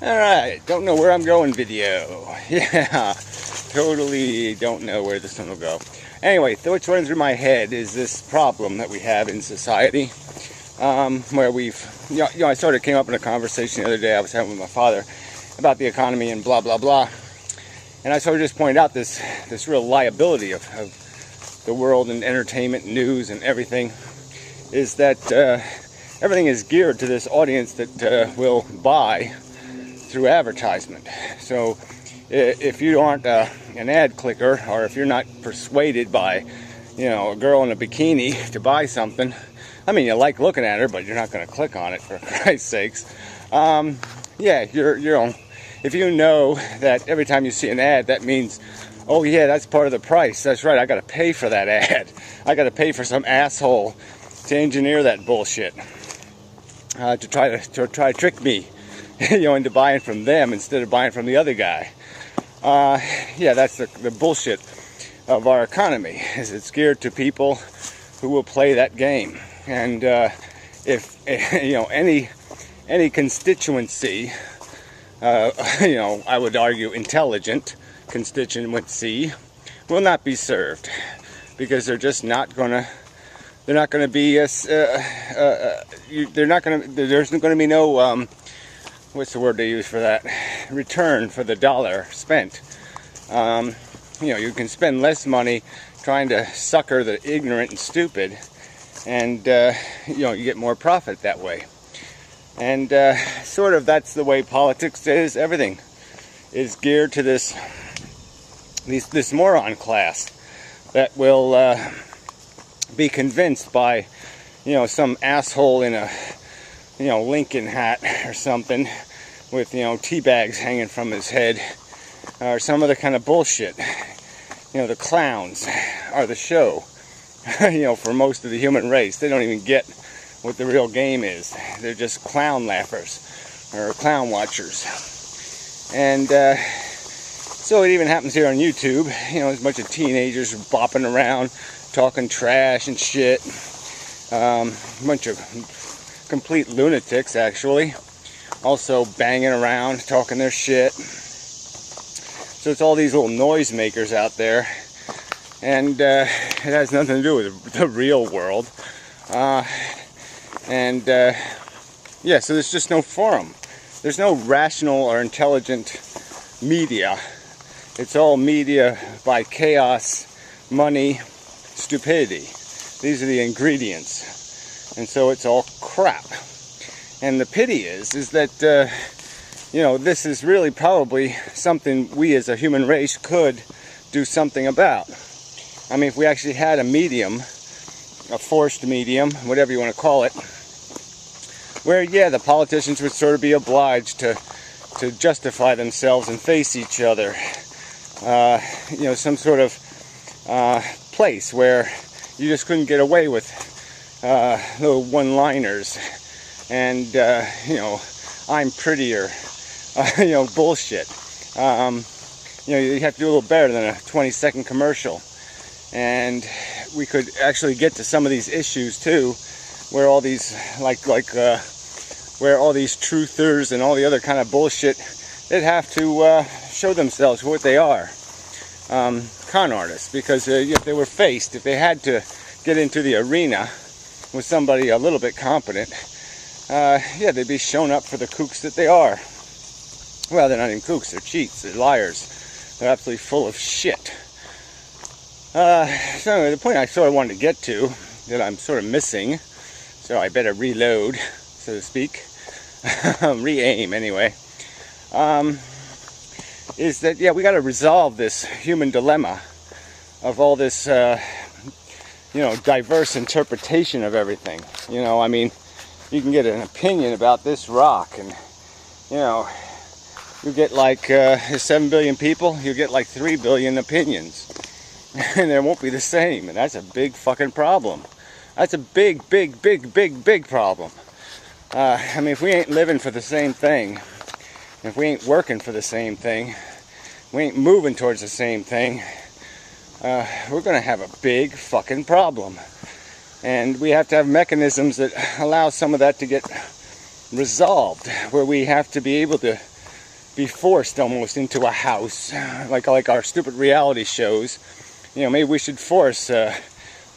Alright, don't know where I'm going video. Yeah, totally don't know where this one will go. Anyway, what's running through my head is this problem that we have in society, where I sort of came up in a conversation the other day I was having with my father about the economy and blah, blah, blah. And I sort of just pointed out this real liability of the world and entertainment, news, and everything, is that everything is geared to this audience that will buy through advertisement. So if you aren't an ad clicker, or if you're not persuaded by, a girl in a bikini to buy something, I mean, you like looking at her, but you're not going to click on it, for Christ's sakes. Yeah, if you know that every time you see an ad, that means, oh yeah, that's part of the price. That's right, I got to pay for that ad. I got to pay for some asshole to engineer that bullshit, to try to trick me, into buying from them instead of buying from the other guy. Yeah, that's the bullshit of our economy. Is it's geared to people who will play that game. And if any constituency, I would argue intelligent constituency, will not be served, because they're just not gonna. They're not going to be. There's going to be no. What's the word they use for that? Return for the dollar spent. You can spend less money trying to sucker the ignorant and stupid, and you get more profit that way. And sort of that's the way politics is. Everything is geared to this moron class that will be convinced by some asshole in a Lincoln hat or something with tea bags hanging from his head, or some other kind of bullshit. The clowns are the show. For most of the human race, they don't even get what the real game is. They're just clown laughers or clown watchers. And so it even happens here on YouTube. There's a bunch of teenagers bopping around, talking trash and shit. A bunch of complete lunatics, actually, also banging around, talking their shit. So it's all these little noisemakers out there, and it has nothing to do with the real world. Yeah, so there's just no forum. There's no rational or intelligent media. It's all media by chaos, money, stupidity. These are the ingredients. And so it's all crap. And the pity is that, this is really probably something we as a human race could do something about. I mean, if we actually had a medium, a forced medium, whatever you want to call it, where, yeah, the politicians would sort of be obliged to justify themselves and face each other. Some sort of place where you just couldn't get away with little one-liners and I'm prettier, bullshit. You have to do a little better than a 20-second commercial, and we could actually get to some of these issues too, where all these where all these truthers and all the other kind of bullshit, they'd have to show themselves for what they are, con artists, because if they had to get into the arena with somebody a little bit competent, yeah, they'd be shown up for the kooks that they are. Well, they're not even kooks, they're cheats, they're liars, they're absolutely full of shit. So anyway, the point I sort of wanted to get to, that I'm sort of missing, so I better reload, so to speak, re-aim anyway, is that, yeah, we got to resolve this human dilemma of all this diverse interpretation of everything. I mean, you can get an opinion about this rock, and, you get like 7 billion people, you get like 3 billion opinions. And they won't be the same, and that's a big fucking problem. That's a big problem. I mean, if we ain't living for the same thing, if we ain't working for the same thing, we ain't moving towards the same thing, we're going to have a big fucking problem. And we have to have mechanisms that allow some of that to get resolved, where we have to be able to be forced almost into a house, like our stupid reality shows. Maybe we should force the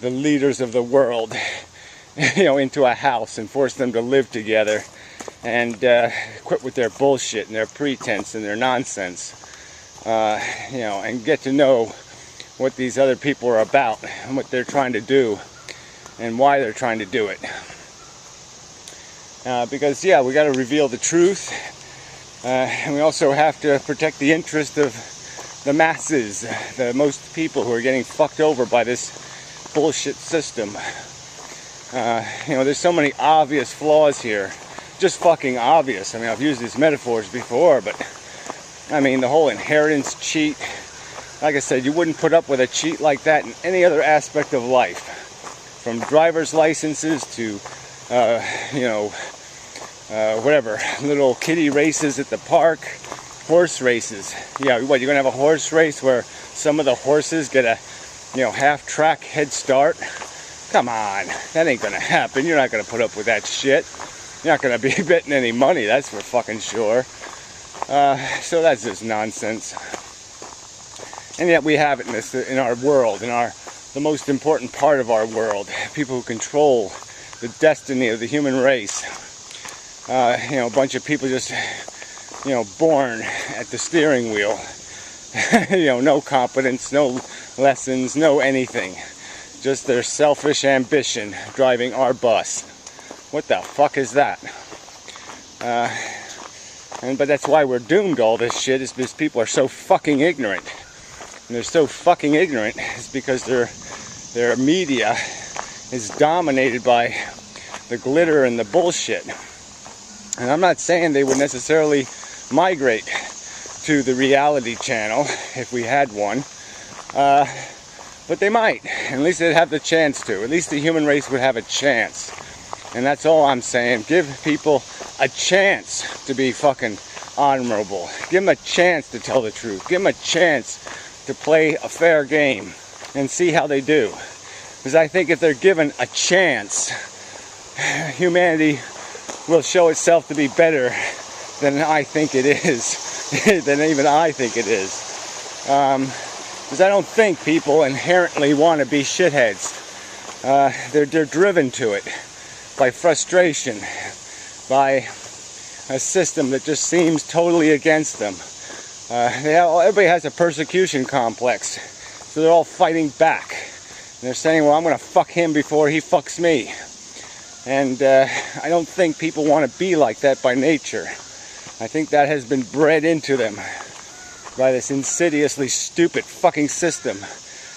leaders of the world, into a house and force them to live together and quit with their bullshit and their pretense and their nonsense, and get to know what these other people are about and what they're trying to do and why they're trying to do it. Because we got to reveal the truth, and we also have to protect the interest of the masses, the most people who are getting fucked over by this bullshit system. There's so many obvious flaws here, just fucking obvious. I mean, I've used these metaphors before, but I mean, the whole inheritance cheat, like I said, you wouldn't put up with a cheat like that in any other aspect of life, from driver's licenses to whatever, little kiddie races at the park, horse races. Yeah, what, you're gonna have a horse race where some of the horses get a half-track head start? Come on, that ain't gonna happen. You're not gonna put up with that shit. You're not gonna be betting any money, that's for fucking sure. So that's just nonsense. And yet we have it in our world, the most important part of our world. People who control the destiny of the human race. A bunch of people just, born at the steering wheel. No competence, no lessons, no anything. Just their selfish ambition driving our bus. What the fuck is that? But that's why we're doomed to all this shit, is because people are so fucking ignorant. And they're so fucking ignorant is because their media is dominated by the glitter and the bullshit. And I'm not saying they would necessarily migrate to the reality channel if we had one, but they might. At least they'd have the chance to. At least the human race would have a chance. And that's all I'm saying. Give people a chance to be fucking honorable. Give them a chance to tell the truth. Give them a chance to play a fair game and see how they do. Because I think if they're given a chance, humanity will show itself to be better than I think it is, than even I think it is. Because I don't think people inherently want to be shitheads. They're driven to it by frustration, by a system that just seems totally against them. Everybody has a persecution complex, so they're all fighting back. And they're saying, well, I'm going to fuck him before he fucks me. And I don't think people want to be like that by nature. I think that has been bred into them by this insidiously stupid fucking system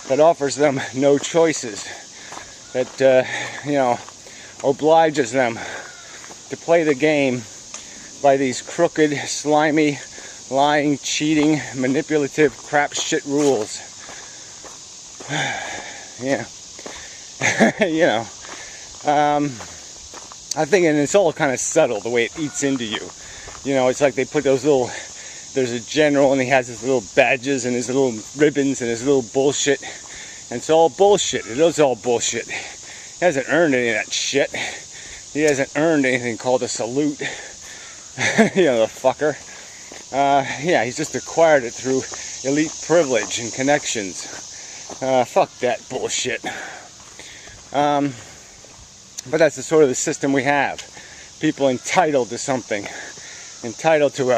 that offers them no choices, that, obliges them to play the game by these crooked, slimy, lying, cheating, manipulative, crap shit rules. Yeah. I think, and it's all kind of subtle, the way it eats into you. It's like they put those little, there's a general and he has his little badges and his little ribbons and his little bullshit. And it's all bullshit. It is all bullshit. He hasn't earned any of that shit. He hasn't earned anything called a salute. The fucker. He's just acquired it through elite privilege and connections. Fuck that bullshit. But that's the sort of the system we have. People entitled to something. Entitled to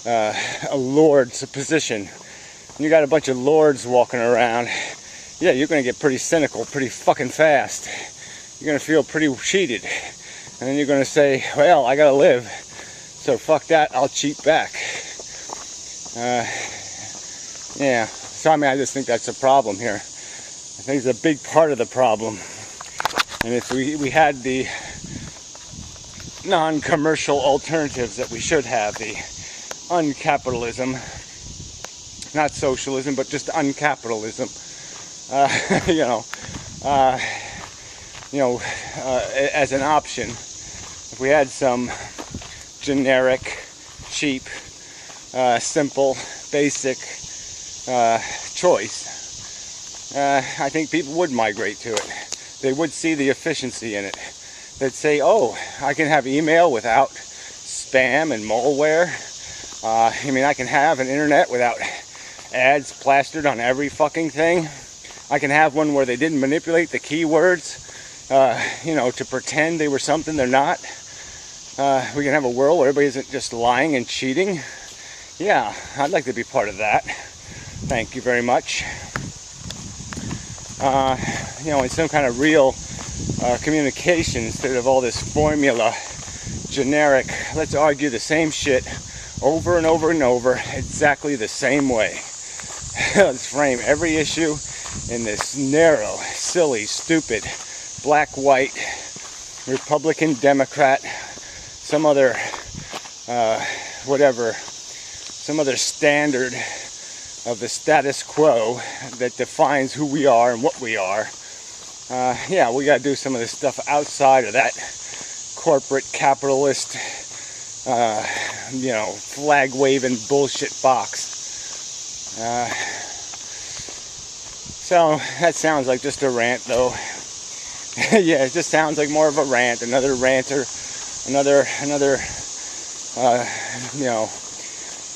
a lord's position. And you got a bunch of lords walking around. Yeah, you're going to get pretty cynical pretty fucking fast. You're going to feel pretty cheated. And then you're going to say, well, I got to live. So fuck that, I'll cheat back. So I just think that's a problem here. I think it's a big part of the problem. And if we had the non-commercial alternatives that we should have, the uncapitalism, not socialism, but just uncapitalism, as an option, if we had some generic, cheap, simple, basic choice, I think people would migrate to it. They would see the efficiency in it. They'd say, oh, I can have email without spam and malware. I mean, I can have an internet without ads plastered on every fucking thing. I can have one where they didn't manipulate the keywords, you know, to pretend they were something they're not. We can have a world where everybody isn't just lying and cheating. Yeah, I'd like to be part of that. Thank you very much. You know, in some kind of real communication instead of all this formula, generic, let's argue the same shit over and over and over exactly the same way. Let's frame every issue in this narrow, silly, stupid, black-white, Republican, Democrat, some other, whatever, some other standard of the status quo that defines who we are and what we are. Yeah, we got to do some of this stuff outside of that corporate capitalist, you know, flag-waving bullshit box. So that sounds like just a rant, though. Yeah, it just sounds like more of a rant. Another ranter, another, you know,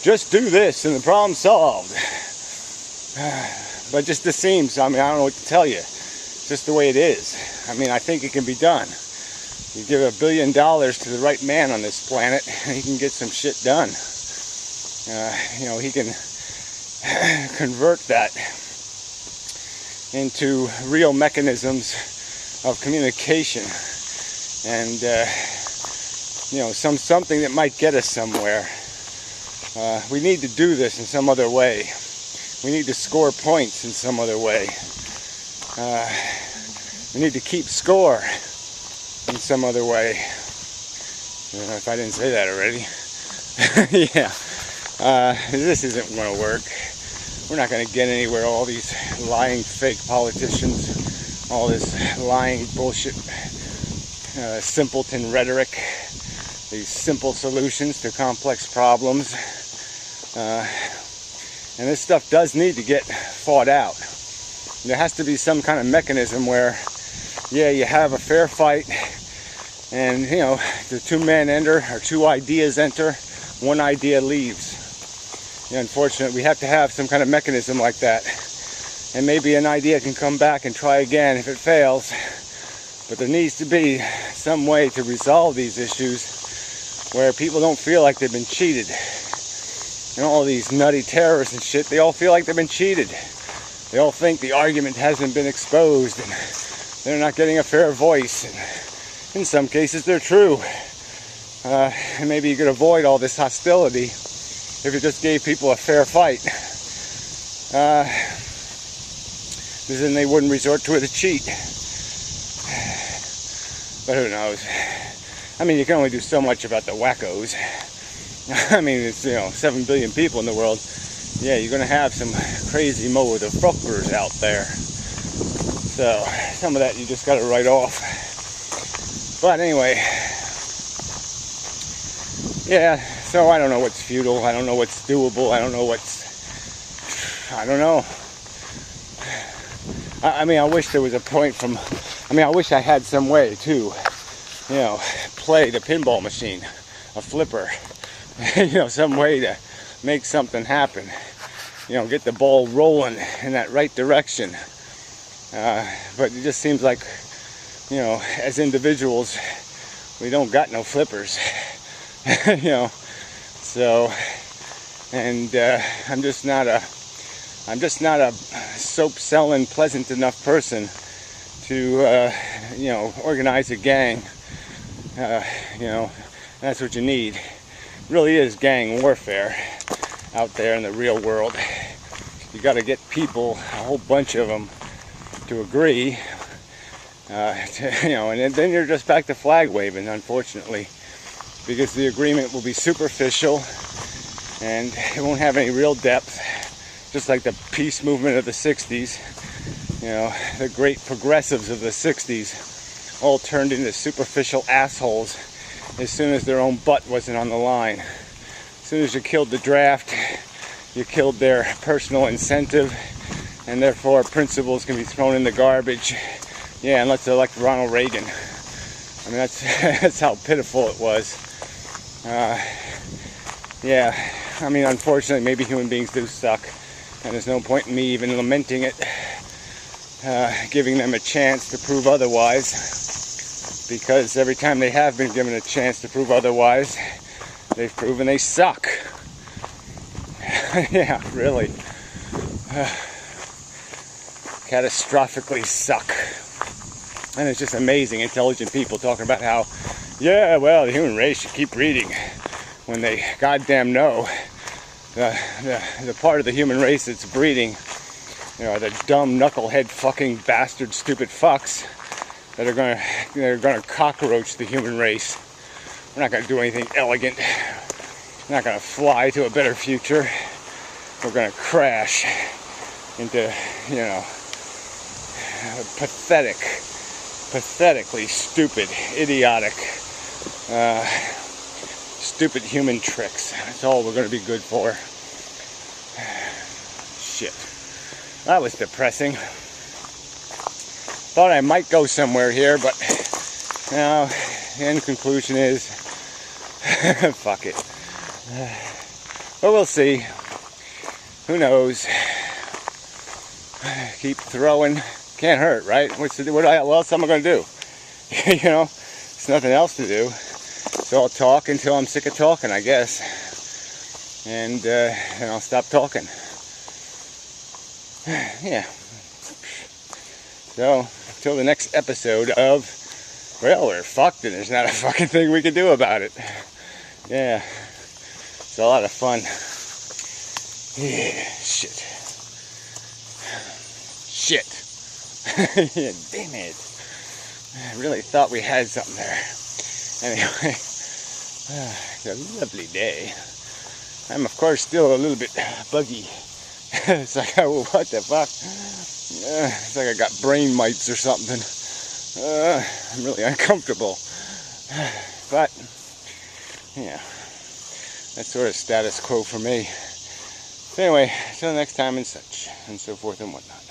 just do this and the problem's solved. But just the seems, I mean, I don't know what to tell you. It's just the way it is. I mean, I think it can be done. You give $1 billion to the right man on this planet, and he can get some shit done. You know, he can convert that into real mechanisms of communication, and you know, something that might get us somewhere. We need to do this in some other way. We need to score points in some other way. We need to keep score in some other way. I don't know if I didn't say that already. Yeah. This isn't going to work. We're not going to get anywhere. All these lying fake politicians, all this lying bullshit, simpleton rhetoric, these simple solutions to complex problems. And this stuff does need to get fought out. There has to be some kind of mechanism where, yeah, you have a fair fight, and, you know, the two men enter, or two ideas enter, one idea leaves. You know, unfortunately, we have to have some kind of mechanism like that. And maybe an idea can come back and try again if it fails. But there needs to be some way to resolve these issues where people don't feel like they've been cheated. And all these nutty terrorists and shit, they all feel like they've been cheated. They all think the argument hasn't been exposed and they're not getting a fair voice. And in some cases, they're true. And maybe you could avoid all this hostility if you just gave people a fair fight. Because then they wouldn't resort to it to cheat. But who knows? I mean, you can only do so much about the wackos. I mean, it's, you know, 7 billion people in the world. Yeah, you're going to have some crazy motherfuckers out there. So, some of that you just got to write off. But anyway, yeah, so I don't know what's futile. I don't know what's doable. I don't know what's... I don't know. I mean, I wish there was a point from... I mean, I wish I had some way to, you know, play the pinball machine, a flipper. You know, some way to make something happen. You know, get the ball rolling in that right direction. But it just seems like, you know, as individuals, we don't got no flippers. You know, so, and I'm just not a soap selling pleasant enough person to, you know, organize a gang. You know, that's what you need. It really is gang warfare out there in the real world. You got to get people, a whole bunch of them, to agree. You know, and then you're just back to flag waving, unfortunately, because the agreement will be superficial and it won't have any real depth. Just like the peace movement of the 60s, you know, the great progressives of the 60s all turned into superficial assholes as soon as their own butt wasn't on the line. As soon as you killed the draft, you killed their personal incentive, and therefore principles can be thrown in the garbage. Yeah, and let's elect Ronald Reagan. I mean, that's how pitiful it was. Yeah, I mean, unfortunately, maybe human beings do suck, and there's no point in me even lamenting it, giving them a chance to prove otherwise, because every time they have been given a chance to prove otherwise, they've proven they suck. Yeah, really. Catastrophically suck. And it's just amazing, intelligent people talking about how, yeah, well, the human race should keep breeding, when they goddamn know the part of the human race that's breeding, you know, the dumb knucklehead fucking bastard stupid fucks that are gonna cockroach the human race. We're not gonna do anything elegant. We're not gonna fly to a better future. We're gonna crash into, you know, pathetically stupid, idiotic, stupid human tricks. That's all we're going to be good for. Shit. That was depressing. Thought I might go somewhere here, but you know, the end conclusion is fuck it. But we'll see. Who knows? Keep throwing. Can't hurt, right? What else am I going to do? You know, there's nothing else to do. So I'll talk until I'm sick of talking, I guess. And I'll stop talking. Yeah. So, until the next episode of, well, we're fucked and there's not a fucking thing we can do about it. Yeah. It's a lot of fun. Yeah, shit. Shit. Yeah, damn it. I really thought we had something there. Anyway, it's a lovely day. I'm, of course, still a little bit buggy. It's like, oh, what the fuck? It's like I got brain mites or something. I'm really uncomfortable. But, yeah, that's sort of status quo for me. So anyway, till next time and such, and so forth and whatnot.